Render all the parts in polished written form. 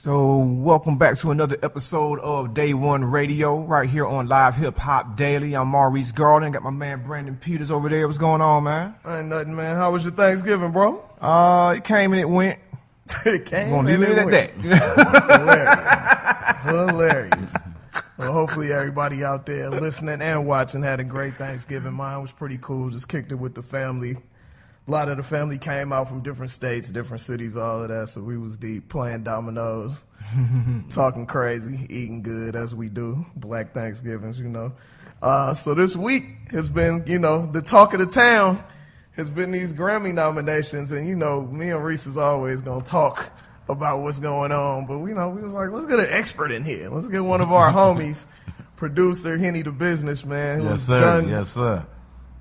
So welcome back to another episode of Day One Radio right here on Live Hip Hop Daily. I'm Maurice Garland. Got my man Brandon Peters over there. What's going on, man? Ain't nothing, man. How was your Thanksgiving, bro? It came and it went. It came and it went. Hilarious. Well, hopefully everybody out there listening and watching had a great Thanksgiving. Mine was pretty cool. Just kicked it with the family. A lot of the family came out from different states, different cities, all of that. So we was deep playing dominoes, talking crazy, eating good as we do. Black Thanksgivings, you know. So this week has been, the talk of the town has been these Grammy nominations. And, me and Reese is always going to talk about what's going on. But, we was like, let's get an expert in here. Let's get one of our homies, producer Henny Tha Bizness, man. Yes, sir. Yes, sir.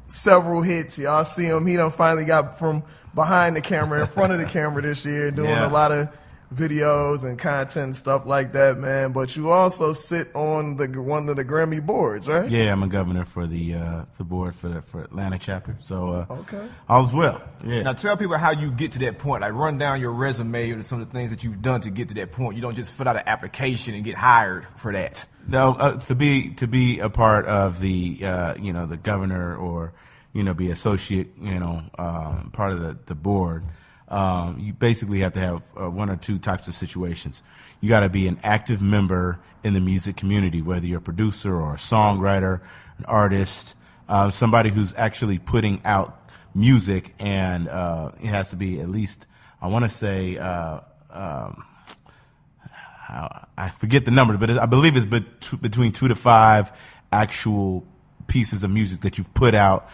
Several hits. Y'all see him. He done finally got from behind the camera in front of the camera this year, doing a lot of videos and content and stuff like that, man. But you also sit on one of the Grammy boards, right? Yeah, I'm a governor for the board for Atlanta chapter. So okay, all's well. Yeah. Now tell people how you get to that point. Like run down your resume or some of the things that you've done to get to that point. You don't just fill out an application and get hired for that. No, to be a part of the the governor or be associate part of the board. You basically have to have one or two types of situations. You got to be an active member in the music community, whether you're a producer or a songwriter, an artist, somebody who's actually putting out music, and it has to be at least, I want to say, I forget the number, but I believe it's between 2 to 5 actual pieces of music that you've put out,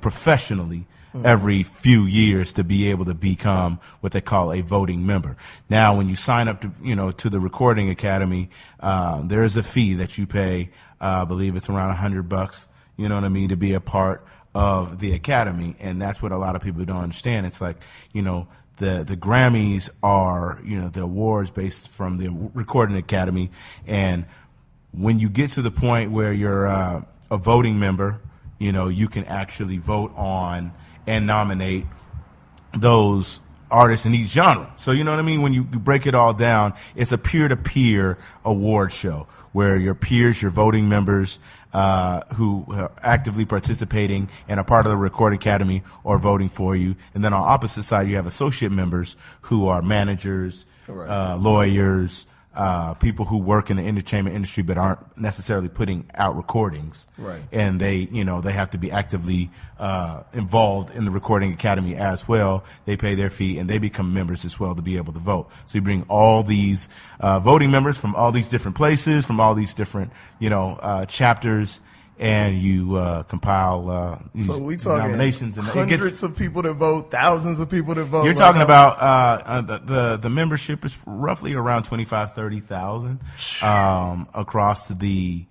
professionally every few years to be able to become what they call a voting member. Now, when you sign up to the Recording Academy, there is a fee that you pay. I believe it's around $100. You know what I mean, to be a part of the Academy, and that's what a lot of people don't understand. It's like the Grammys are the awards based from the Recording Academy, and when you get to the point where you're a voting member, you can actually vote on and nominate those artists in each genre. So you know what I mean? When you break it all down, it's a peer-to-peer award show where your peers, your voting members who are actively participating and are part of the Recording Academy are voting for you. And then on the opposite side, you have associate members who are managers, lawyers, people who work in the entertainment industry but aren't necessarily putting out recordings. Right. And they have to be actively involved in the Recording Academy as well. They pay their fee and they become members as well to be able to vote. So you bring all these voting members from all these different places, from all these different, chapters, and you compile these so we talking nominations. And hundreds of people that vote, thousands of people that vote. You're talking about the membership is roughly around 30,000 across the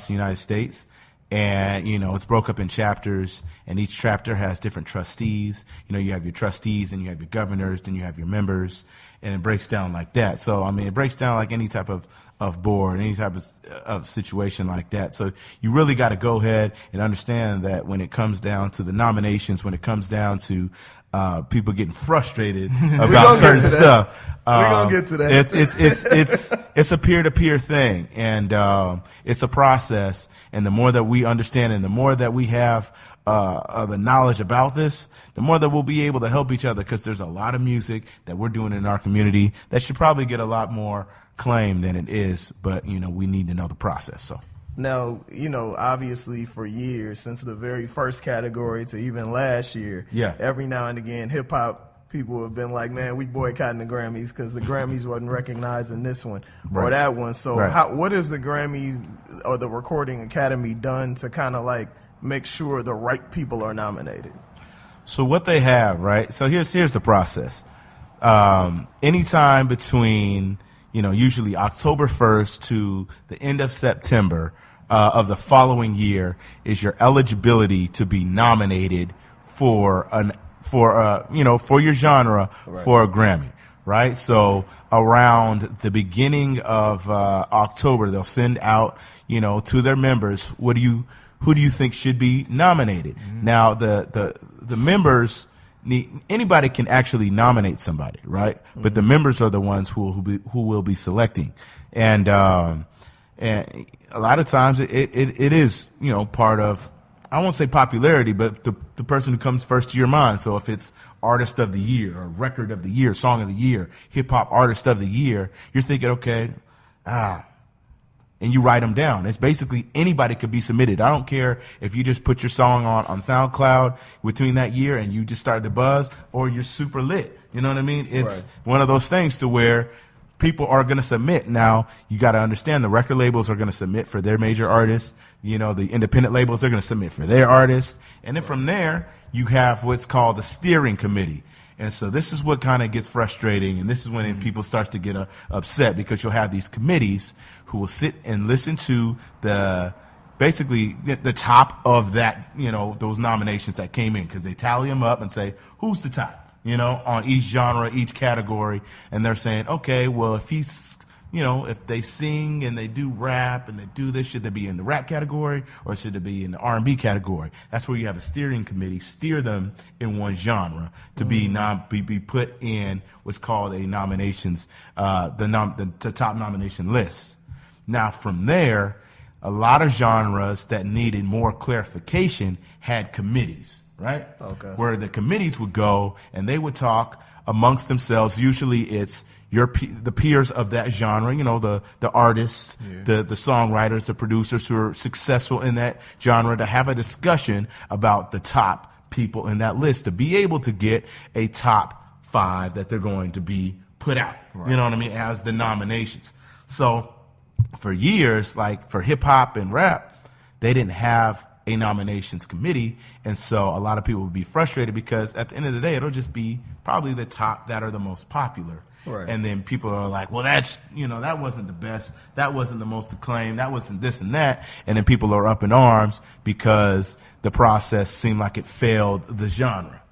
United States. And, it's broke up in chapters, and each chapter has different trustees. You have your trustees, and you have your governors, then you have your members, and it breaks down like that. So, it breaks down like any type of board, any type of situation like that. So you really got to go ahead and understand that when it comes down to the nominations, when it comes down to people getting frustrated about certain stuff, we're gonna get to that. It's a peer-to-peer thing, and it's a process. And the more that we understand, and the more that we have the knowledge about this, the more that we'll be able to help each other. Because there's a lot of music that we're doing in our community that should probably get a lot more claim than it is, but we need to know the process. So now, obviously for years, since the very first category to even last year, every now and again, hip hop people have been like, man, we boycotting the Grammys because the Grammys wasn't recognizing this one or that one. So what has the Grammys or the Recording Academy done to kind of like make sure the right people are nominated? So what they have, right? So here's the process. Anytime between usually October 1st to the end of September of the following year is your eligibility to be nominated for your genre for a Grammy, right? So around the beginning of October, they'll send out, to their members, who do you think should be nominated? Mm-hmm. Now the members, anybody can actually nominate somebody, right? Mm-hmm. But the members are the ones who will be selecting, and a lot of times it is, you know, part of, I won't say popularity, but the person who comes first to your mind. So if it's artist of the year or record of the year, song of the year, hip hop artist of the year, you're thinking, okay, and you write them down. It's basically anybody could be submitted. I don't care if you just put your song on SoundCloud between that year and you just started the buzz, or you're super lit. You know what I mean? It's one of those things to where people are going to submit. Now, you got to understand the record labels are going to submit for their major artists. You know, the independent labels, they're going to submit for their artists. And then from there, you have what's called the steering committee. And so this is what kind of gets frustrating, and this is when people start to get upset, because you'll have these committees who will sit and listen to basically the top of that, you know, those nominations that came in, because they tally them up and say, who's the top, you know, on each genre, each category. And they're saying, okay, well, if he's, you know, if they sing and they do rap and they do this, should they be in the rap category or should they be in the R&B category? That's where you have a steering committee steer them in one genre to be put in what's called a nominations, the top nomination list. Now from there, a lot of genres that needed more clarification had committees, right? Okay. Where the committees would go and they would talk amongst themselves. Usually it's the peers of that genre, you know, the artists, the songwriters, the producers who are successful in that genre, to have a discussion about the top people in that list, to be able to get a top 5 that they're going to be put out, you know what I mean, as the nominations. So for years, like for hip hop and rap, they didn't have a nominations committee, and so a lot of people would be frustrated because at the end of the day, it'll just be probably the top that are the most popular. Right. And then people are like, well, that's, you know, that wasn't the best, that wasn't the most acclaimed, that wasn't this and that. And then people are up in arms because the process seemed like it failed the genre.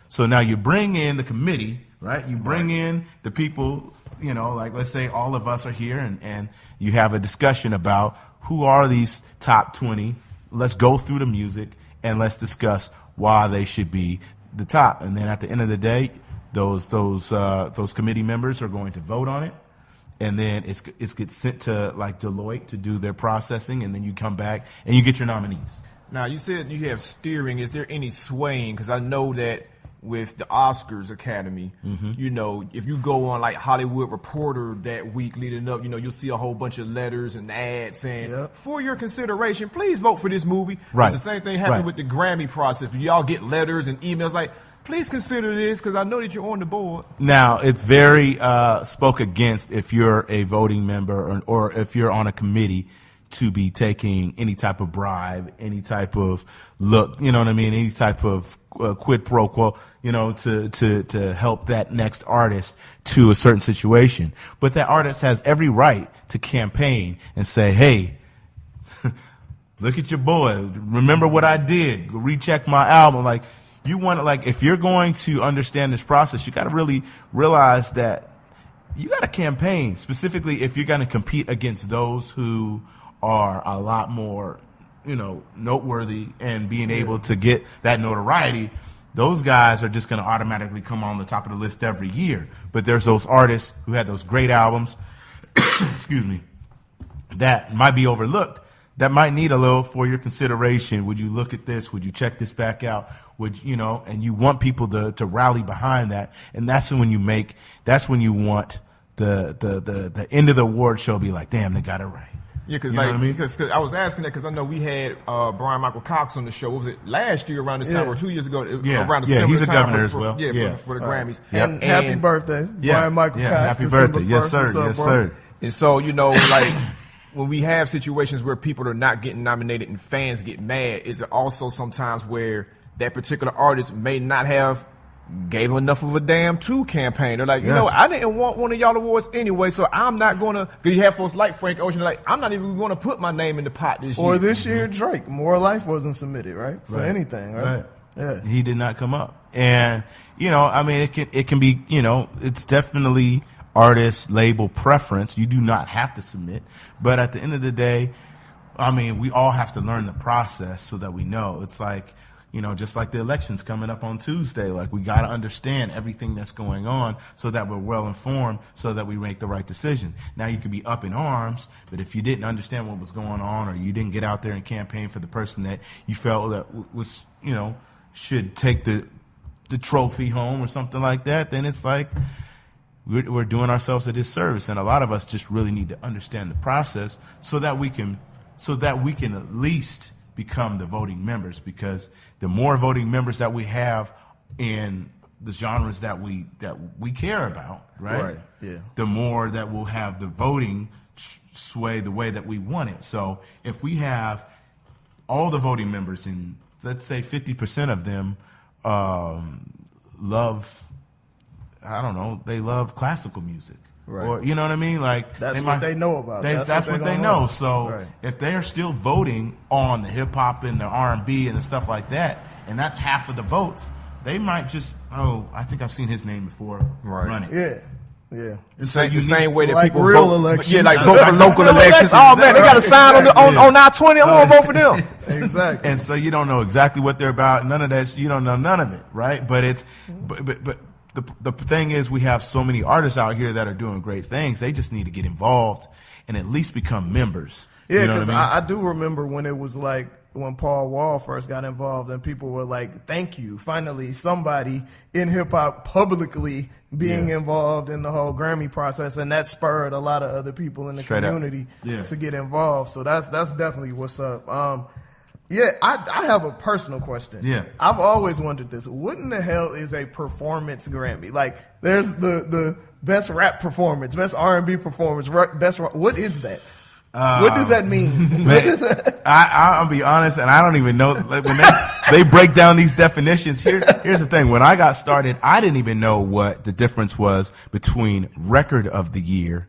So now you bring in the committee, right? You bring in the people, you know, like let's say all of us are here and you have a discussion about who are these top 20. Let's go through the music and let's discuss why they should be the top. And then at the end of the day, those committee members are going to vote on it, and then it gets sent to like Deloitte to do their processing, and then you come back and you get your nominees. Now, you said you have steering. Is there any swaying? Because I know that with the Oscars Academy, you know, if you go on like Hollywood Reporter that week leading up, you know, you'll see a whole bunch of letters and ads saying, for your consideration, please vote for this movie. Right. It's the same thing happened with the Grammy process. Do y'all get letters and emails like, please consider this because I know that you're on the board? Now, it's very spoke against if you're a voting member or if you're on a committee to be taking any type of bribe, any type of look, you know what I mean, any type of quid pro quo, you know, to help that next artist to a certain situation. But that artist has every right to campaign and say, hey, look at your boy. Remember what I did. Recheck my album. Like, you want to, like, if you're going to understand this process, you got to really realize that you got to campaign, specifically if you're going to compete against those who are a lot more, you know, noteworthy and being able to get that notoriety. Those guys are just going to automatically come on the top of the list every year. But there's those artists who had those great albums, excuse me, that might be overlooked, that might need a little for your consideration. Would you look at this? Would you check this back out? Would you know? And you want people to rally behind that, and that's when you want the end of the award show be like, damn, they got it right. Yeah, because like, I mean? Cause I was asking that because I know we had Brian Michael Cox on the show. What was it, last year around this time or 2 years ago? Around the similar he's a time governor as well. For the Grammys. And happy birthday, Brian Michael Cox. Happy birthday, yes sir, yes sir. And so, you know, like when we have situations where people are not getting nominated and fans get mad, is it also sometimes where that particular artist may not have gave enough of a damn to campaign? They're like, you know, I didn't want one of y'all awards anyway, so I'm not going to, because you have folks like Frank Ocean, like, I'm not even going to put my name in the pot this year. Or this year, Drake, More Life wasn't submitted, right? For anything, right? Yeah. He did not come up. And, you know, I mean, it can be, you know, it's definitely artist label preference. You do not have to submit. But at the end of the day, I mean, we all have to learn the process so that we know. It's like, just like the elections coming up on Tuesday, like we got to understand everything that's going on so that we're well informed, so that we make the right decision. Now you could be up in arms, but if you didn't understand what was going on, or you didn't get out there and campaign for the person that you felt that was, should take the trophy home or something like that, then it's like we're doing ourselves a disservice. And a lot of us just really need to understand the process so that we can at least become the voting members, because the more voting members that we have in the genres that we care about, right? Yeah. The more that we'll have the voting sway the way that we want it. So if we have all the voting members, and let's say 50% of them love, they love classical music. Right. Or, you know what I mean? Like that's what they know about. That's what they know. So if they are still voting on the hip hop and the R&B and the stuff like that, and that's half of the votes, they might just, I think I've seen his name before. Right. Run it. Yeah. The same way that like people real vote. elections. Yeah, like vote for local elections. Oh man, they got a sign on 920. I'm gonna vote for them. Exactly. And so you don't know exactly what they're about. None of that. You don't know none of it, right? But it's but. The thing is, we have so many artists out here that are doing great things. They just need to get involved and at least become members. Yeah, because I do remember when it was like when Paul Wall first got involved and people were like, thank you, finally somebody in hip-hop publicly being involved in the whole Grammy process, and that spurred a lot of other people in the community to get involved. So that's definitely what's up. Yeah, I have a personal question. Yeah. I've always wondered this. What in the hell is a performance Grammy? Like, there's the best rap performance, best R&B performance, best rock. What is that? What does that mean? What is that? I'll be honest, and I don't even know. Like, when they break down these definitions, here's the thing. When I got started, I didn't even know what the difference was between record of the year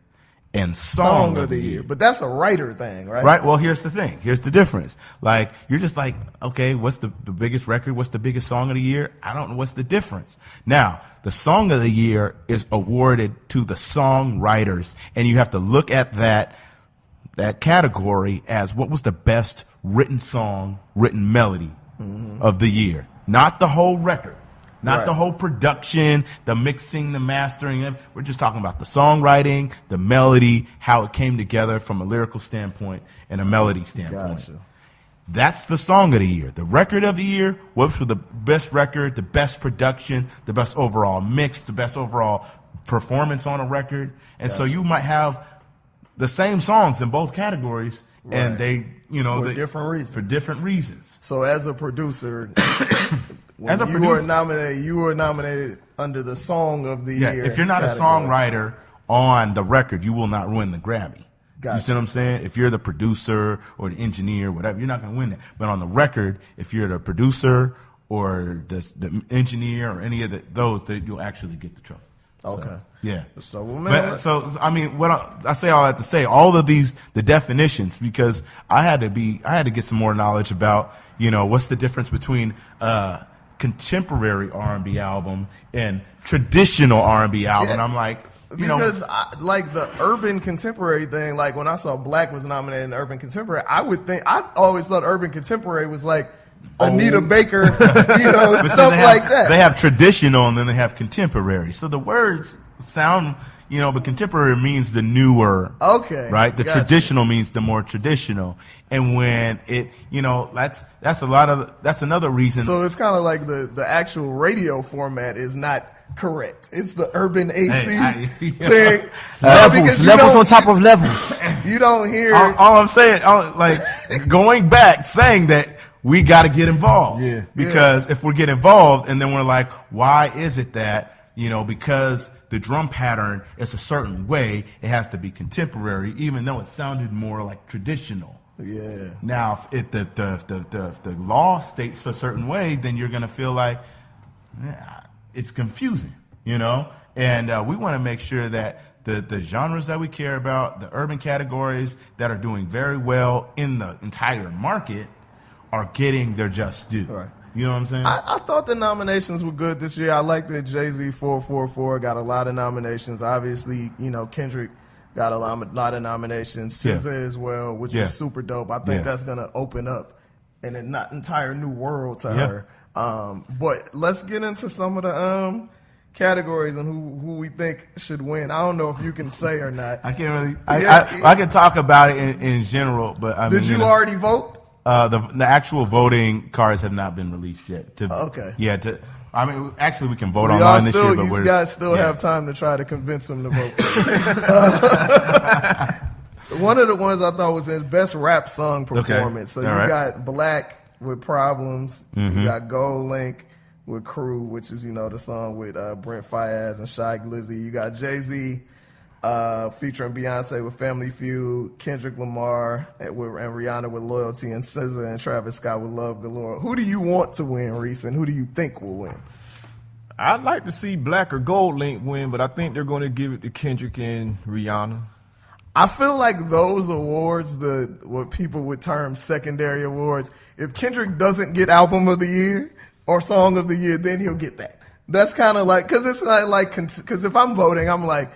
and song of the year. But that's a writer thing, right? Right. Well, here's the thing. Here's the difference. Like, you're just like, okay, what's the biggest record? What's the biggest song of the year? I don't know. What's the difference? Now, the song of the year is awarded to the songwriters, and you have to look at that category as what was the best written song, written melody of the year. Not the whole record. Not the whole production, the mixing, the mastering. We're just talking about the songwriting, the melody, how it came together from a lyrical standpoint and a melody standpoint. Gotcha. That's the song of the year. The record of the year was for the best record, the best production, the best overall mix, the best overall performance on a record. And so you might have the same songs in both categories, and they, for different reasons. For different reasons. So as a producer, as a producer, you were nominated under the song of the year. If you're not category. a songwriter on the record, you will not win the Grammy. Gotcha. You see what I'm saying? If you're the producer or the engineer, whatever, you're not going to win that. But on the record, if you're the producer or the engineer or any of those, that you'll actually get the trophy. Okay. So, yeah. So, well, man, I mean, I say all that to say all of these, the definitions, because I had to get some more knowledge about, what's the difference between contemporary R&B album and traditional R&B album. And I'm like, because like the urban contemporary thing, like when I saw Black was nominated in urban contemporary, I always thought urban contemporary was like Anita Baker, stuff like that. They have traditional and then they have contemporary. So the words sound, but contemporary means the newer. Okay. Right? The traditional means the more traditional. And when it, that's another reason. So it's kind of like the actual radio format is not correct. It's the urban AC thing. Levels on top of levels. You don't hear. All I'm saying, going back, saying that we got to get involved. Yeah. Because if we get involved and then we're like, why is it that, because the drum pattern is a certain way, it has to be contemporary, even though it sounded more like traditional. Yeah. Now, if the law states a certain way, then you're going to feel like it's confusing, And we want to make sure that the genres that we care about, the urban categories that are doing very well in the entire market, are getting their just due. Right. You know what I'm saying? I thought the nominations were good this year. I like that Jay-Z 444 got a lot of nominations. Obviously, Kendrick got a lot of nominations. SZA as well, which was super dope. I think that's going to open up an entire new world to her. But let's get into some of the categories and who we think should win. I don't know if you can say or not. I can't really. I can talk about it in general, but I mean, did you already vote? The actual voting cards have not been released yet. Okay. Yeah. I mean, actually, we can vote online this year, but you guys still have time to try to convince them to vote. One of the ones I thought was in best rap song performance. Okay. So you got Black with Problems. Mm-hmm. You got Gold Link with Crew, which is, the song with Brent Faiyaz and Shy Glizzy. You got Jay-Z featuring Beyonce with Family Feud, Kendrick Lamar and Rihanna with Loyalty, and SZA and Travis Scott with Love Galore. Who do you want to win, Reese, and who do you think will win? I'd like to see Black or Gold Link win, but I think they're going to give it to Kendrick and Rihanna. I feel like those awards, what people would term secondary awards, if Kendrick doesn't get Album of the Year or Song of the Year, then he'll get that. That's kind of like, because it's because if I'm voting, I'm like,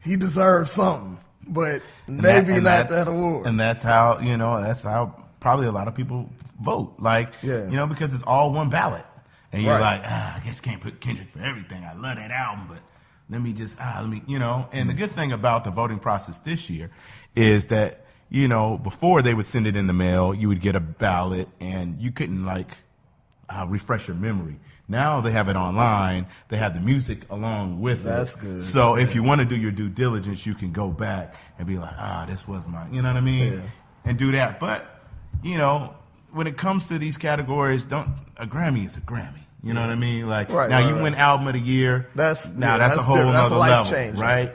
he deserves something, but maybe not that award. And that's how, that's how probably a lot of people vote. Because it's all one ballot. And you're like, I guess can't put Kendrick for everything. I love that album, but let me, and the good thing about the voting process this year is that, before they would send it in the mail, you would get a ballot and you couldn't refresh your memory. Now they have it online. They have the music along with it. That's good. So if you want to do your due diligence, you can go back and be like, this was mine. You know what I mean? Yeah. And do that. But, when it comes to these categories, a Grammy is a Grammy. You know what I mean? You win Album of the Year. That's a whole nother level, change, right?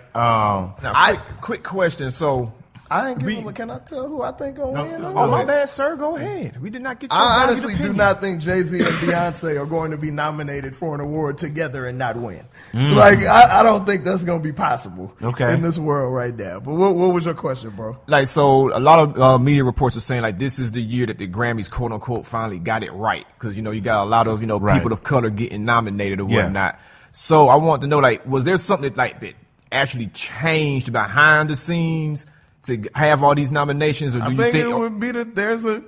Quick question. So I ain't giving him. Can I tell who I think gonna win? Oh, my bad, sir. Go ahead. We did not get your I honestly do not think Jay-Z and Beyonce are going to be nominated for an award together and not win. I don't think that's going to be possible in this world right now. But what was your question, bro? So a lot of media reports are saying this is the year that the Grammys, quote unquote, finally got it right. Because, you got a lot of, people of color getting nominated or whatnot. So I want to know, was there something that actually changed behind the scenes to have all these nominations, or do you think it would be that there's a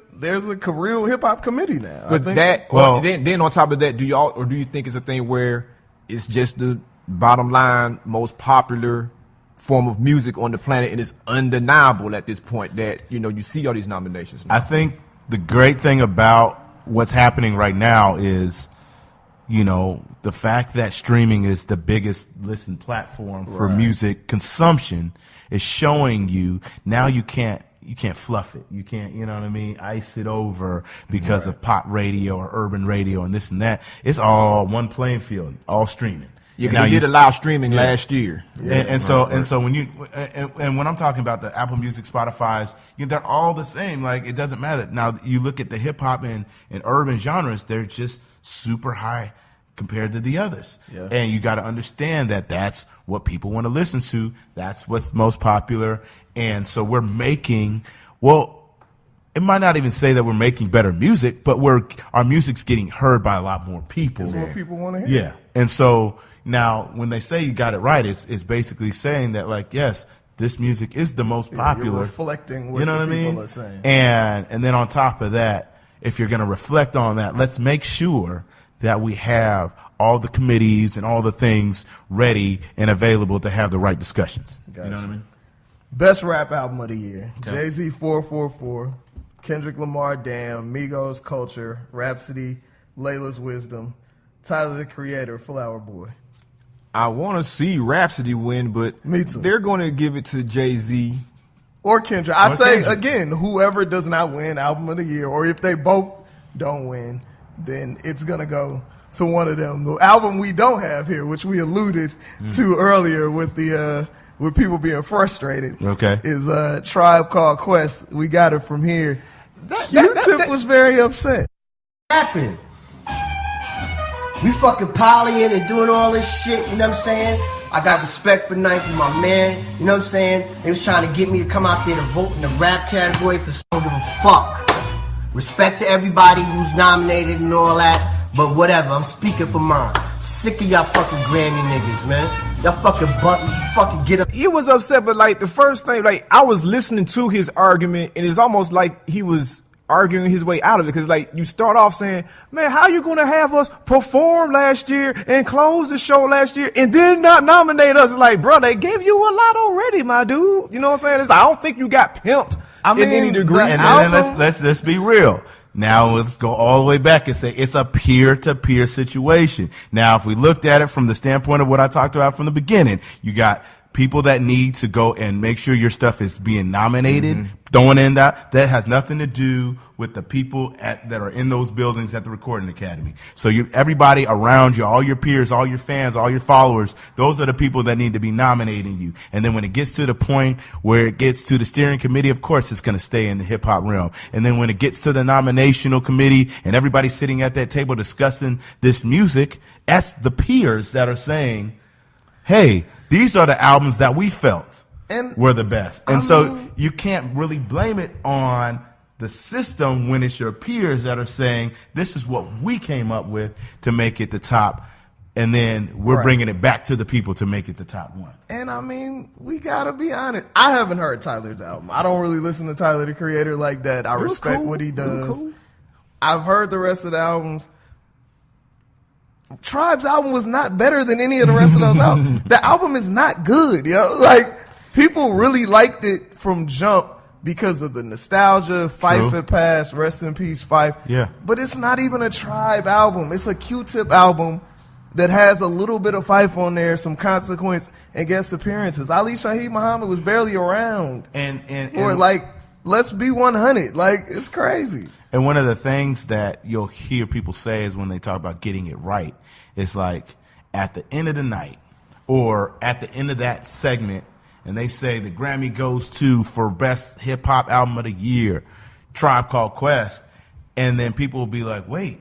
real hip hop committee now? But then on top of that, do you think it's a thing where it's just the bottom line most popular form of music on the planet, and it's undeniable at this point that you see all these nominations now? I think the great thing about what's happening right now is, the fact that streaming is the biggest listened platform for music consumption is showing you now you can't fluff it. You can't, ice it over because of pop radio or urban radio and this and that. It's all one playing field, all streaming. You did allow streaming last year. So when when I'm talking about the Apple Music, Spotify's, they're all the same. It doesn't matter. Now you look at the hip hop and urban genres, they're just super high compared to the others. Yeah. And you got to understand that that's what people want to listen to. That's what's most popular. And so we're making, it might not even say that we're making better music, but our music's getting heard by a lot more people. It's what people want to hear. Yeah. And so now when they say you got it right, it's basically saying that yes, this music is the most popular. You're reflecting what people are saying. And then on top of that, if you're going to reflect on that, let's make sure that we have all the committees and all the things ready and available to have the right discussions. Gotcha. You know what I mean? Best rap album of the year. Okay. Jay-Z, 444. Kendrick Lamar, Damn. Migos, Culture. Rhapsody, Layla's Wisdom. Tyler, the Creator, Flower Boy. I want to see Rhapsody win, but me too. They're going to give it to Jay-Z. Or Kendrick. I'd say, again, whoever does not win Album of the Year, or if they both don't win, then it's going to go to one of them. The album we don't have here, which we alluded to earlier with with people being frustrated, is Tribe Called Quest. We got it from here. Q-Tip was very upset. Happened. We fucking polying and doing all this shit, you know what I'm saying? I got respect for Nike, my man, you know what I'm saying? They was trying to get me to come out there to vote in the rap category for so give a fuck. Respect to everybody who's nominated and all that, but whatever, I'm speaking for mine. Sick of y'all fucking Grammy niggas, man. Y'all fucking get up. He was upset, but the first thing, I was listening to his argument, and it's almost like he was arguing his way out of it. Because, like, you start off saying, man, how you going to have us perform last year and close the show last year and then not nominate us? It's like, bro, they gave you a lot already, my dude. You know what I'm saying? It's like, I don't think you got pimped in any degree. And then let's be real. Now let's go all the way back and say it's a peer-to-peer situation. Now, if we looked at it from the standpoint of what I talked about from the beginning, you got people that need to go and make sure your stuff is being nominated, throwing in that has nothing to do with the people that are in those buildings at the Recording Academy. So everybody around you, all your peers, all your fans, all your followers, those are the people that need to be nominating you. And then when it gets to the point where it gets to the steering committee, of course it's going to stay in the hip hop realm. And then when it gets to the nominational committee and everybody's sitting at that table discussing this music, that's the peers that are saying, hey, these are the albums that we felt were the best. And so you can't really blame it on the system when it's your peers that are saying, this is what we came up with to make it the top. And then we're bringing it back to the people to make it the top one. And I mean, we got to be honest. I haven't heard Tyler's album. I don't really listen to Tyler, the Creator, like that. I respect what he does. I've heard the rest of the albums. Tribe's album was not better than any of the rest of those albums. The album is not good, yo. Like, people really liked it from jump because of the nostalgia. Fife had passed, rest in peace, Fife. Yeah. But it's not even a Tribe album. It's a Q-Tip album that has a little bit of Fife on there, some Consequence, and guest appearances. Ali Shaheed Muhammad was barely around. Or like, let's be 100. Like, it's crazy. And one of the things that you'll hear people say is when they talk about getting it right, it's like at the end of the night or at the end of that segment, and they say the Grammy goes to for best hip hop album of the year, Tribe Called Quest, and then people will be like, wait,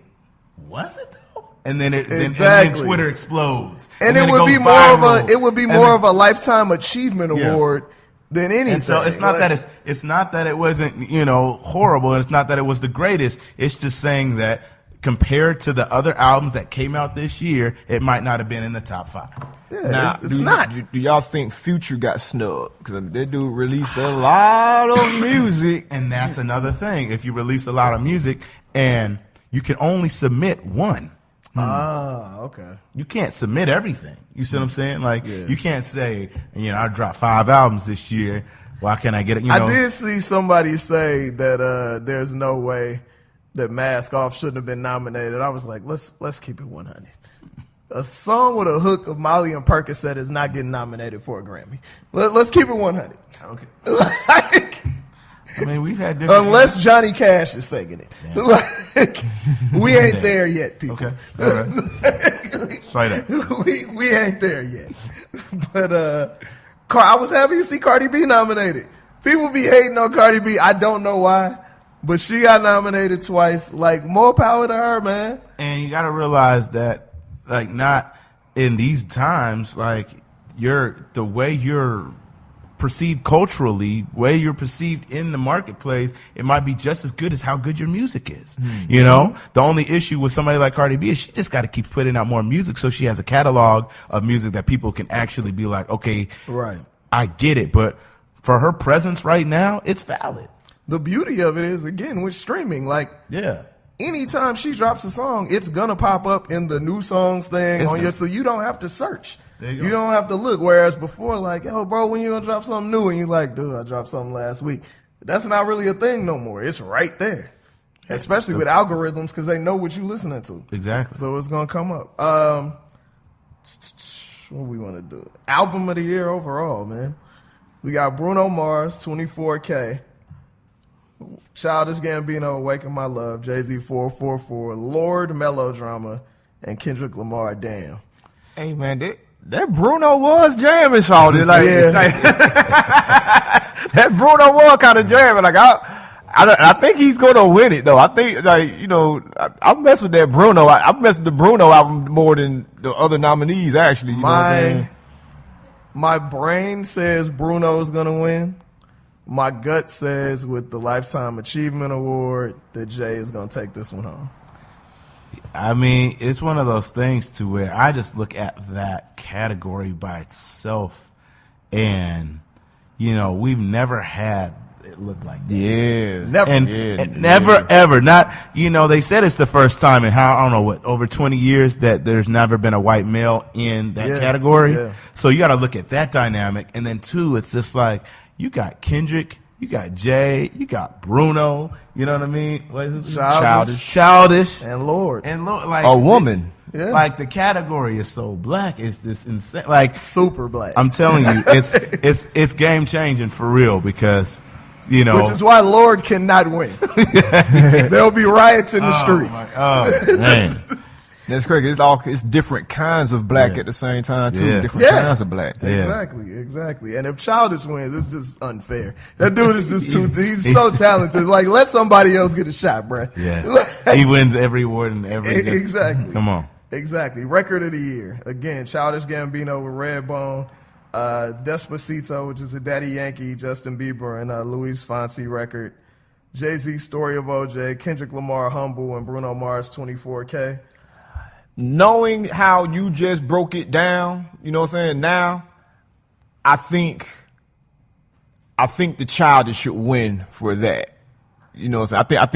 was it though? And then and then Twitter explodes. And it would be more of a lifetime achievement award than anything. And so it's not that it wasn't, horrible, and it's not that it was the greatest. It's just saying that compared to the other albums that came out this year, it might not have been in the top 5. Yeah, now, it's not. Do y'all think Future got snubbed? Because that dude released a lot of music. And that's another thing. If you release a lot of music and you can only submit one. Okay. You can't submit everything. You see what I'm saying? Like, you can't say, I dropped 5 albums this year. Why can't I get it? I did see somebody say that there's no way that Mask Off shouldn't have been nominated. I was like, let's keep it 100. A song with a hook of Molly and Percocet is not getting nominated for a Grammy. Let's keep it 100. Okay. I mean, we've had different... Unless Johnny Cash is singing it. Like, we ain't there yet, people. Okay. All right. Straight up. We ain't there yet. But I was happy to see Cardi B nominated. People be hating on Cardi B. I don't know why. But she got nominated twice. Like, more power to her, man. And you got to realize that, like, not in these times, like, the way you're perceived culturally, way you're perceived in the marketplace, it might be just as good as how good your music is. Mm-hmm. The only issue with somebody like Cardi B is she just got to keep putting out more music so she has a catalog of music that people can actually be like, okay, right, I get it. But for her presence right now, it's valid. The beauty of it is, again, with streaming, like, anytime she drops a song, it's gonna pop up in the new songs thing so you don't have to search. You don't have to look. Whereas before, like, yo, bro, when you gonna drop something new? And you're like, dude, I dropped something last week. That's not really a thing no more. It's right there. Especially with algorithms, because they know what you're listening to. Exactly. So it's gonna come up. What we want to do? Album of the year overall, man. We got Bruno Mars, 24K. Childish Gambino, Awaken My Love, Jay-Z 444, Lord Melodrama, and Kendrick Lamar, Damn. Hey, man, that Bruno was jamming, Shawty. Like, that Bruno was kind of jamming. Like, I think he's going to win it, though. I think, like, I mess with that Bruno. I mess with the Bruno album more than the other nominees, actually. You know what I'm saying? My brain says Bruno's going to win. My gut says with the Lifetime Achievement Award that Jay is going to take this one home. I mean, it's one of those things to where I just look at that category by itself and, we've never had it look like that. Yeah. Never. And never, ever. Not, they said it's the first time in I don't know what, over 20 years that there's never been a white male in that category. Yeah. So you got to look at that dynamic. And then, two, it's just like, you got Kendrick, you got Jay, you got Bruno, you know what I mean? Childish. And Lord. Like a woman. Yeah. Like the category is so black, it's this insane. Like super black. I'm telling you, it's game changing for real because, which is why Lord cannot win. There'll be riots in the streets. Oh man. That's crazy. It's different kinds of black at the same time too. Different kinds of black. Exactly. And if Childish wins, it's just unfair. That dude is just he's so talented. Like, let somebody else get a shot, bro. Yeah. He wins every award and every exactly. Come on. Exactly. Record of the year. Again, Childish Gambino with Redbone, Despacito, which is a Daddy Yankee, Justin Bieber, and Luis Fonsi record. Jay-Z, Story of OJ, Kendrick Lamar, Humble, and Bruno Mars, 24K. Knowing how you just broke it down, you know what I'm saying? Now, I think the Childish should win for that. You know what I'm saying? I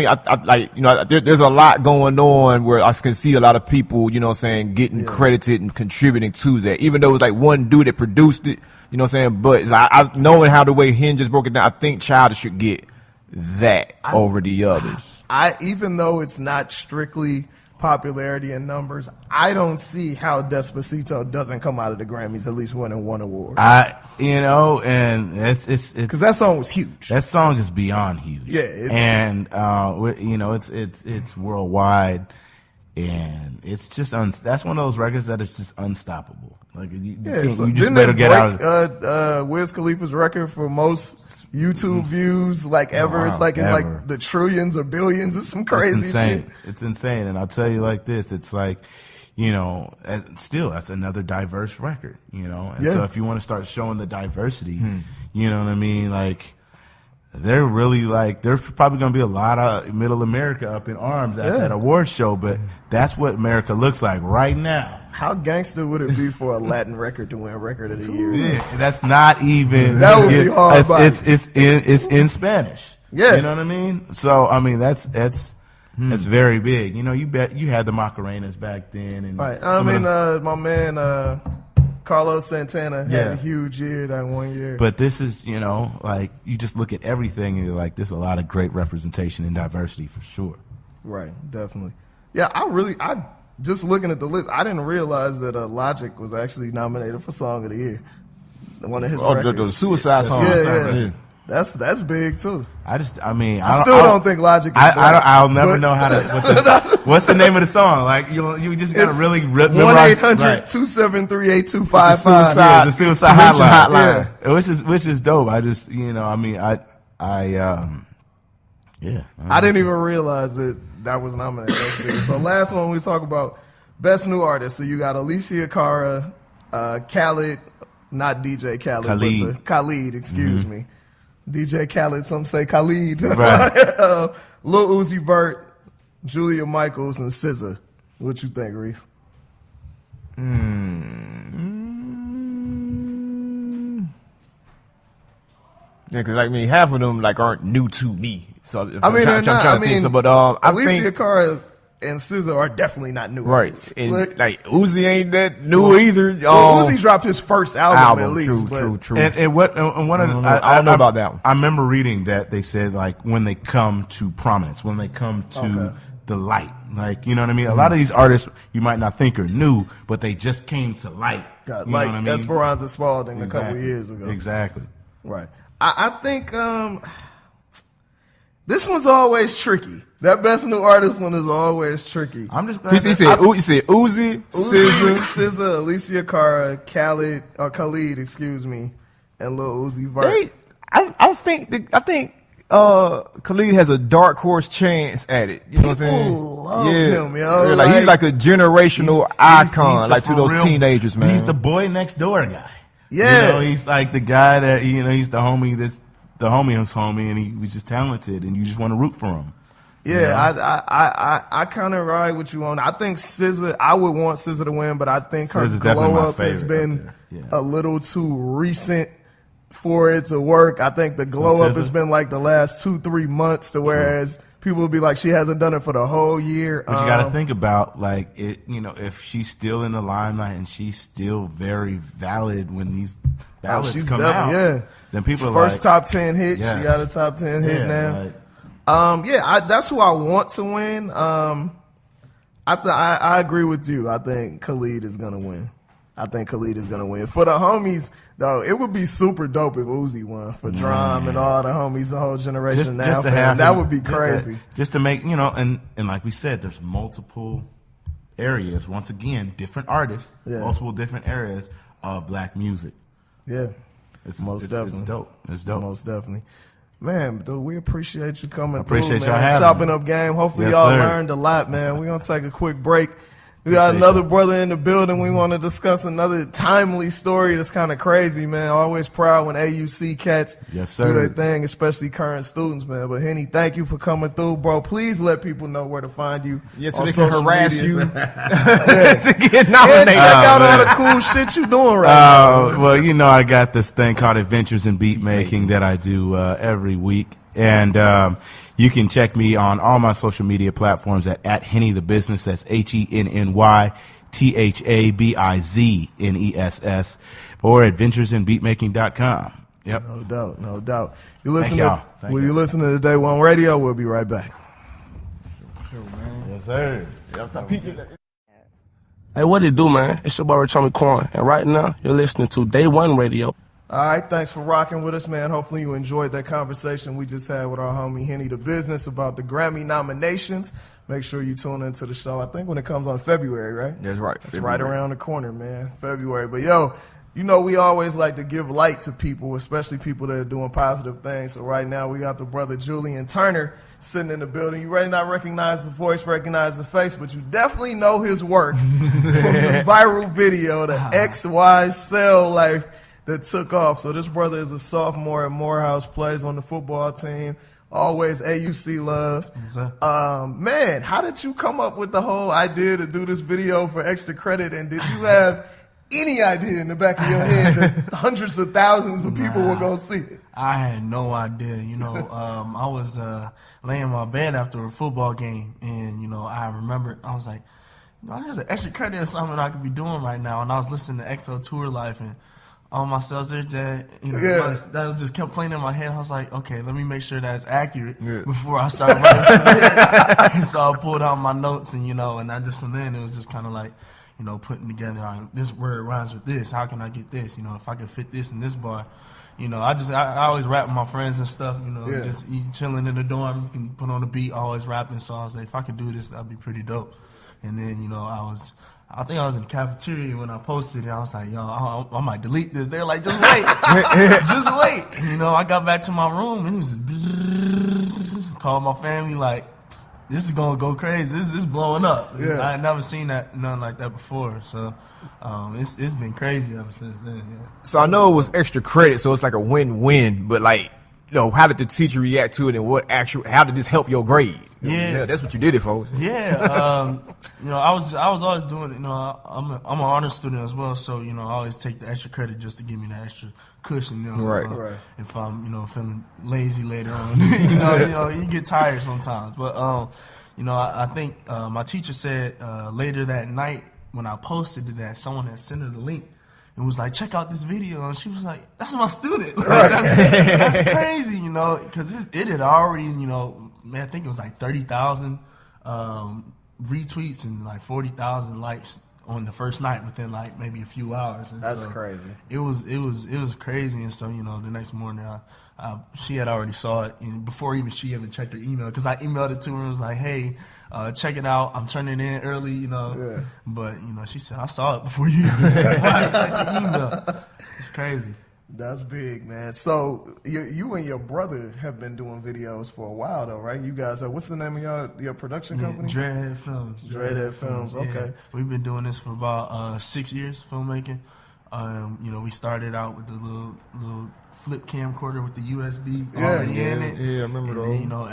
think there's a lot going on where I can see a lot of people, you know what I'm saying, getting credited and contributing to that. Even though it was like one dude that produced it, you know what I'm saying? But I knowing how the way Hen just broke it down, I think Childish should get that over the others. Even though it's not strictly popularity and numbers, I don't see how Despacito doesn't come out of the Grammys at least winning one award. And it's because that song was huge. That song is beyond huge. Yeah, it's worldwide, and it's just that's one of those records that is just unstoppable. Like you just better get out of Wiz Khalifa's record for most YouTube views ever. Wow, it's like in like the trillions or billions. It's some crazy shit. It's insane. And I'll tell you like this, it's like, still that's another diverse record, And so if you want to start showing the diversity, you know what I mean? Like they're really there's probably going to be a lot of middle America up in arms at that award show, but that's what America looks like right now. How gangster would it be for a Latin record to win Record of the Year? Yeah, that's not even. That would be hard. It's in Spanish. Yeah, you know what I mean. So I mean that's very big. You bet you had the Macarenas back then, and right. I mean, my man Carlos Santana had a huge year that one year. But this is you just look at everything and you're like, there's a lot of great representation and diversity for sure. Right, definitely. Yeah, I just looking at the list, I didn't realize that Logic was actually nominated for Song of the Year. One of his records. The Suicide Song. Yeah. That's big too. I still don't think Logic. I'll never know how to. What's the name of the song? Like you just gotta really memorize. 1-800-273-8255. Yeah, the Suicide Hotline. Yeah. Which is dope. I just I didn't even realize that was nominated. That's big. So last one we talk about Best New Artist. So you got Alicia Cara, Khaled, not DJ Khaled, but Khalid, excuse me. DJ Khaled, some say Khalid. Right. Lil Uzi Vert, Julia Michaels, and SZA. What you think, Reese? Yeah, because half of them aren't new to me. So Alicia think Cara and SZA are definitely not new. Right. And Uzi ain't that new either. Uzi dropped his first album at least. True. And one of I don't know about that one. I remember reading that they said when they come to prominence, when they come to the light, you know what I mean. A lot of these artists you might not think are new, but they just came to light. Know what I mean? Esperanza Spalding a couple years ago. Exactly. Right. I think this one's always tricky. That Best New Artist one is always tricky. I'm just glad you said Uzi, SZA, Alicia Cara, Khalid, excuse me, and Lil Uzi Vert. I think Khalid has a dark horse chance at it. You know what I'm saying? People love him, yo. Yeah, he's like a generational icon, to those teenagers, man. He's the boy next door guy. Yeah, he's like the guy that he's the homie that's the homie's homie, and he was just talented, and you just want to root for him. Yeah, I kind of ride with you on. I think SZA. I would want SZA to win, but I think her glow up has been a little too recent for it to work. I think the glow up has been like the last 2-3 months to whereas people will be like, she hasn't done it for the whole year. But you got to think about, like, it. You know, if she's still in the limelight and she's still very valid when these ballads come out, then people are first top 10 hit. Yes. She got a top 10 hit now. Like, that's who I want to win. I agree with you. I think Khalid is gonna win. For the homies, though, it would be super dope if Uzi won for Drum and all the homies, the whole generation now. That would be crazy. Just to make, you know, and like we said, there's multiple areas. Once again, different artists, multiple different areas of black music. Yeah, it's definitely dope. It's dope. Most definitely. Man, dude, we appreciate you coming appreciate through, y'all man. having Chopping me. up game. Hopefully y'all learned a lot, man. We're going to take a quick break. We got another brother in the building. We want to discuss another timely story that's kind of crazy, man. Always proud when AUC cats do their thing, especially current students, man. But Henny, thank you for coming through, bro. Please let people know where to find you. Yes, so they can harass you to get nominated. And check out all the cool shit you doing right now. Well, you know, I got this thing called Adventures in Beat Making that I do every week. And you can check me on all my social media platforms at Henny Tha Bizness. That's HennyThaBizness, or adventuresinbeatmaking.com. Yep. No doubt. You listen to the Day One Radio? We'll be right back. Sure, man. Yes, sir. Hey, what it do, man? It's your boy Rich Quan, and right now you're listening to Day One Radio. All right, thanks for rocking with us, man. Hopefully you enjoyed that conversation we just had with our homie Henny Tha Bizness about the Grammy nominations. Make sure you tune into the show. I think when it comes on February, right? That's right. It's right around the corner, man. February. But, yo, you know we always like to give light to people, especially people that are doing positive things. So right now we got the brother Julien Turner sitting in the building. You may not recognize the voice, recognize the face, but you definitely know his work from the viral video, the XY Cell Life, that took off. So this brother is a sophomore at Morehouse, plays on the football team, always AUC love. Man, how did you come up with the whole idea to do this video for extra credit? And did you have any idea in the back of your head that hundreds of thousands of people were going to see it? I had no idea. You know, I was laying in my bed after a football game, and, you know, I remember, I was like, there's an extra credit or something I could be doing right now. And I was listening to XO Tour Life, and all my cells there, that was just kept playing in my head. I was like, okay, let me make sure that's accurate before I start writing. So I pulled out my notes, and, you know, and I just, from then, it was just kind of like, you know, putting together, all right, this word rhymes with this. How can I get this? You know, if I can fit this in this bar. You know, I always rap with my friends and stuff, you know, just chilling in the dorm. You can put on a beat, always rapping. So I was like, if I could do this, that'd be pretty dope. And then, you know, I think I was in the cafeteria when I posted it. I was like, yo, I might delete this. They're like, just wait. Just wait. And, you know, I got back to my room, and it was just called my family like, this is going to go crazy. This is blowing up. Yeah. I had never seen nothing like that before. So it's been crazy ever since then. Yeah. So I know it was extra credit, so it's like a win-win. But, like, you know, how did the teacher react to it, and how did this help your grade? Yeah, that's what you did it for. Yeah, you know, I was always doing it. You know, I'm an honor student as well, so, you know, I always take the extra credit just to give me the extra cushion. You know, if I'm you know, feeling lazy later on, you know, you get tired sometimes. But you know, I think my teacher said later that night when I posted that, someone had sent her the link and was like, check out this video, and she was like, that's my student. Like, that's crazy, you know, because it had already, you know, man, I think it was like 30,000 retweets and like 40,000 likes on the first night within like maybe a few hours. And that's so crazy. It was crazy. And so, you know, the next morning she had already saw it, and before even she even checked her email, because I emailed it to her and was like, hey, check it out. I'm turning it in early, you know. Yeah. But, you know, she said, I saw it before you even checked your email. It's crazy. That's big, man. So you and your brother have been doing videos for a while, though, right? You guys, what's the name of your production company? Dreadhead Films. Dreadhead Films. Okay. Yeah. We've been doing this for about 6 years, filmmaking. You know, we started out with the little flip camcorder with the USB already in it. Yeah, I remember those. Then, you know,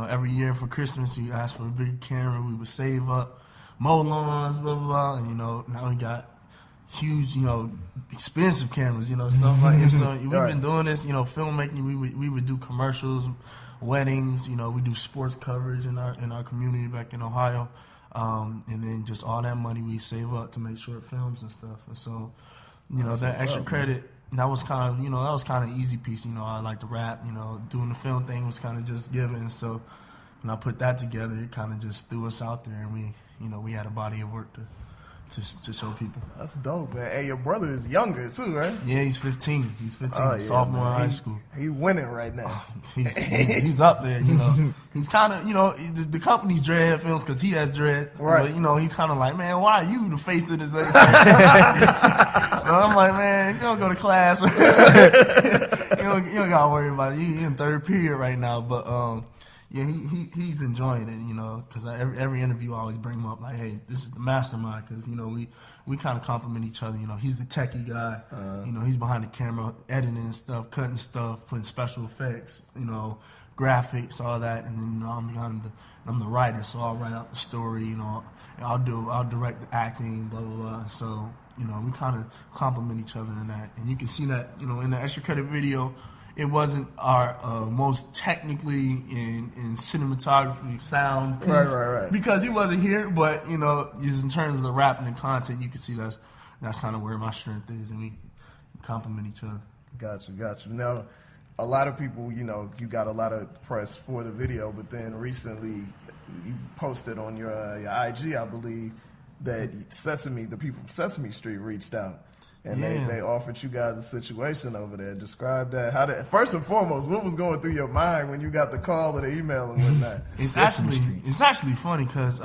every year for Christmas, we asked for a big camera. We would save up, mow lawns, blah blah blah. And, you know, now we got huge, expensive cameras, stuff like that. So we've been doing this, filmmaking. We would do commercials, weddings, we do sports coverage in our community back in Ohio, and then just all that money we save up to make short films and stuff. And so, that extra credit. That was kind of easy piece. I like to rap. Doing the film thing was kind of just given. So when I put that together, it kind of just threw us out there, and we had a body of work to show people. That's dope, man. Hey, your brother is younger too, right? Yeah, he's 15. He's 15, sophomore in high school. He winning right now. He's up there, He's kind of, the company's Dreadhead Films because he has dread. Right. But, he's kind of like, man, why are you the face of this? But I'm like, man, you don't go to class. you don't got to worry about it. You in third period right now. But, yeah, he's enjoying it, because every interview I always bring him up like, hey, this is the mastermind, because we kind of compliment each other. He's the techie guy. He's behind the camera, editing and stuff, cutting stuff, putting special effects, graphics, all that, and then I'm the writer, so I'll write out the story. I'll direct the acting, blah blah blah. So we kind of compliment each other in that, and you can see that in the extra credit video. It wasn't our most technically in cinematography sound piece, right. because he wasn't here. But just in terms of the rapping and content, you can see that's kind of where my strength is, and we complement each other. Got you. Now, a lot of people, you got a lot of press for the video, but then recently you posted on your IG, I believe, that the people from Sesame Street reached out. And they offered you guys a situation over there. Describe that. First and foremost, what was going through your mind when you got the call or the email and whatnot? It's actually funny because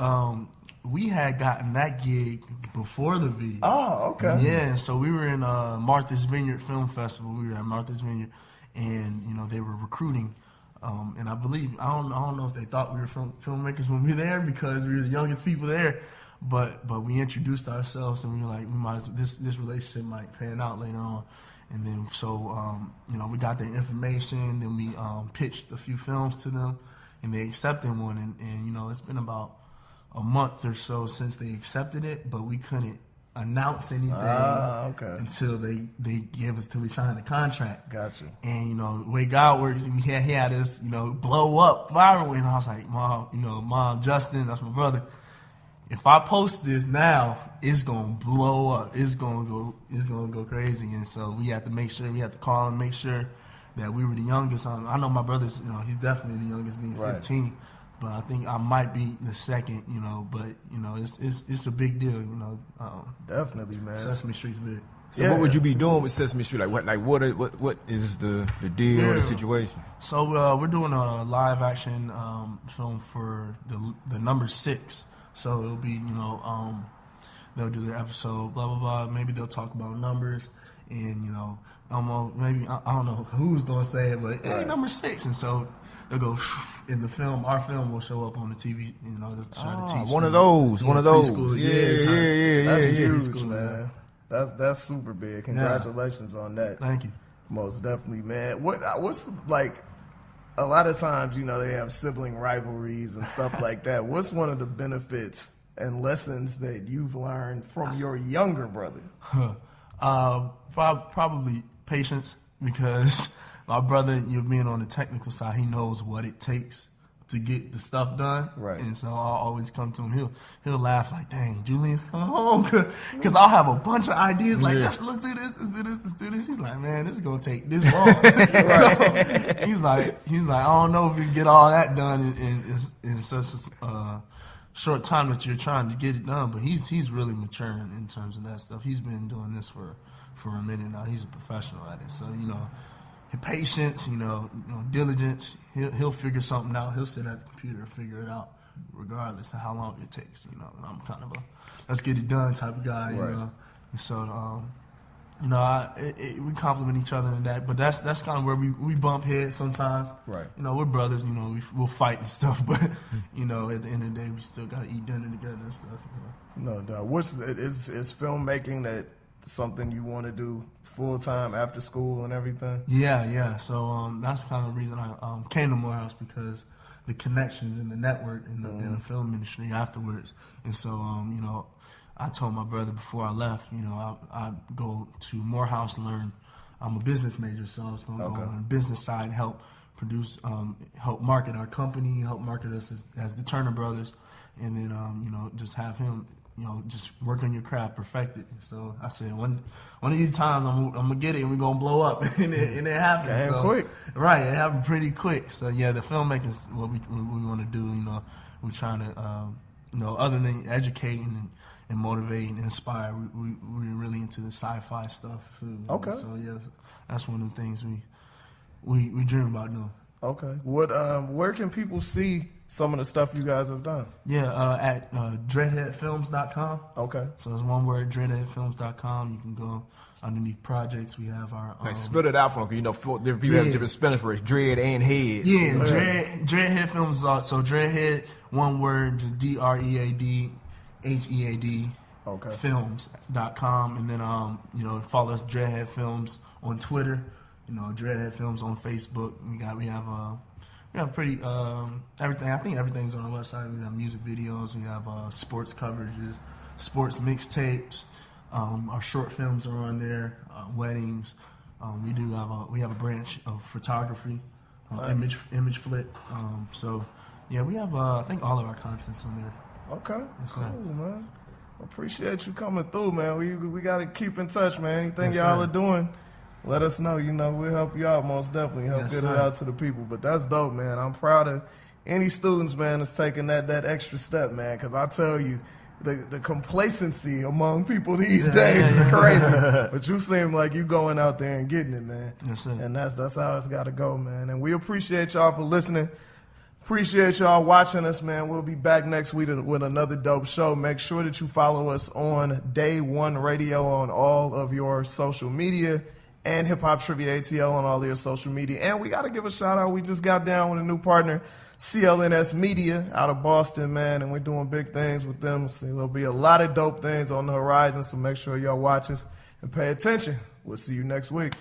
we had gotten that gig before the video. Oh, okay. Yeah, so we were in Martha's Vineyard Film Festival. We were at Martha's Vineyard, and they were recruiting. And I believe I don't know if they thought we were filmmakers when we were there because we were the youngest people there. But we introduced ourselves, and we were like, we might this relationship might pan out later on, and then so we got their information, then we pitched a few films to them, and they accepted one, and it's been about a month or so since they accepted it, but we couldn't announce anything until they gave us till we signed the contract. Gotcha. And the way God works, he had us blow up viral, and I was like, Mom, Justin, that's my brother. If I post this now, it's gonna blow up. It's gonna go crazy. And so we had to call and make sure that we were the youngest. I know my brother's, he's definitely the youngest, being 15. But I think I might be the second. But it's a big deal. Definitely, man. Sesame Street's big. So what would you be doing with Sesame Street? What is the deal or the situation? So we're doing a live action film for the number 6. So it'll be, they'll do their episode, blah, blah, blah. Maybe they'll talk about numbers and, maybe, I don't know who's going to say it, but hey, number 6. And so they'll go in the film. Our film will show up on the TV, they'll try to teach. One of those. Yeah. That's huge, man. That's super big. Congratulations on that. Thank you. Most definitely, man. What's like, a lot of times, they have sibling rivalries and stuff like that. What's one of the benefits and lessons that you've learned from your younger brother? Probably patience, because my brother, being on the technical side, he knows what it takes to get the stuff done. Right. And so I'll always come to him. He'll laugh like, dang, Julian's coming home. Because I'll have a bunch of ideas like, let's do this. He's like, man, this is going to take this long. So he's like, I don't know if you can get all that done in such a short time that you're trying to get it done. But he's really maturing in terms of that stuff. He's been doing this for a minute now. He's a professional at it. So, patience, diligence. He'll figure something out. He'll sit at the computer and figure it out, regardless of how long it takes. And I'm kind of a let's get it done type of guy. Right. And so, we compliment each other in that. But that's kind of where we bump heads sometimes. Right. We're brothers. We'll fight and stuff. But at the end of the day, we still got to eat dinner together and stuff. No doubt. Is filmmaking that something you want to do full time after school and everything? Yeah. So that's kind of the reason I came to Morehouse, because the connections and the network in the film industry afterwards. And so I told my brother before I left, you know, I'd go to Morehouse and learn. I'm a business major, so I was going to go on the business side and help produce, help market our company, help market us as the Turner Brothers, and then, you know, just have him, you know, just work on your craft, perfect it. So I said, one of these times I'm gonna get it and we're gonna blow up, and it happened. Damn so, quick. Right, it happened pretty quick. So yeah, the filmmaking's what we want to do. You know, we're trying to, you know, other than educating and motivating and inspire, we're really into the sci-fi stuff too. Okay. So yeah, that's one of the things we dream about doing. Okay. Where can people see some of the stuff you guys have done? Yeah, at dreadheadfilms.com. Okay. So it's one word, dreadheadfilms.com. You can go underneath projects. We have our... Like split it out for them, you know, different people have different spellings for it. Dread and head. Yeah, Dreadhead Films. So Dreadhead, one word, just DREADHEAD. Okay. Films.com. And then, you know, follow us, Dreadhead Films, on Twitter. You know, Dreadhead Films on Facebook. We have pretty everything. I think everything's on our website. We have music videos. We have sports coverages, sports mixtapes. Our short films are on there. Weddings. We have a branch of photography, Nice. image flip. So yeah, we have I think all of our content's on there. Okay. Yes, Cool, sir. man. Appreciate you coming through, man. We got to keep in touch, man. Anything Yes, y'all sir. are doing, let us know. You know, we'll help you out, most definitely. Help Yes, get sir. it out to the people. But that's dope, man. I'm proud of any students, man, that's taking that extra step, man. Because I tell you, the complacency among people these days is crazy. But you seem like you going out there and getting it, man. Yes, sir. And that's how it's got to go, man. And we appreciate y'all for listening. Appreciate y'all watching us, man. We'll be back next week with another dope show. Make sure that you follow us on Day One Radio on all of your social media, and Hip Hop Trivia ATL on all their social media. And we got to give a shout out. We just got down with a new partner, CLNS Media out of Boston, man, and we're doing big things with them. So there'll be a lot of dope things on the horizon, so make sure y'all watch us and pay attention. We'll see you next week.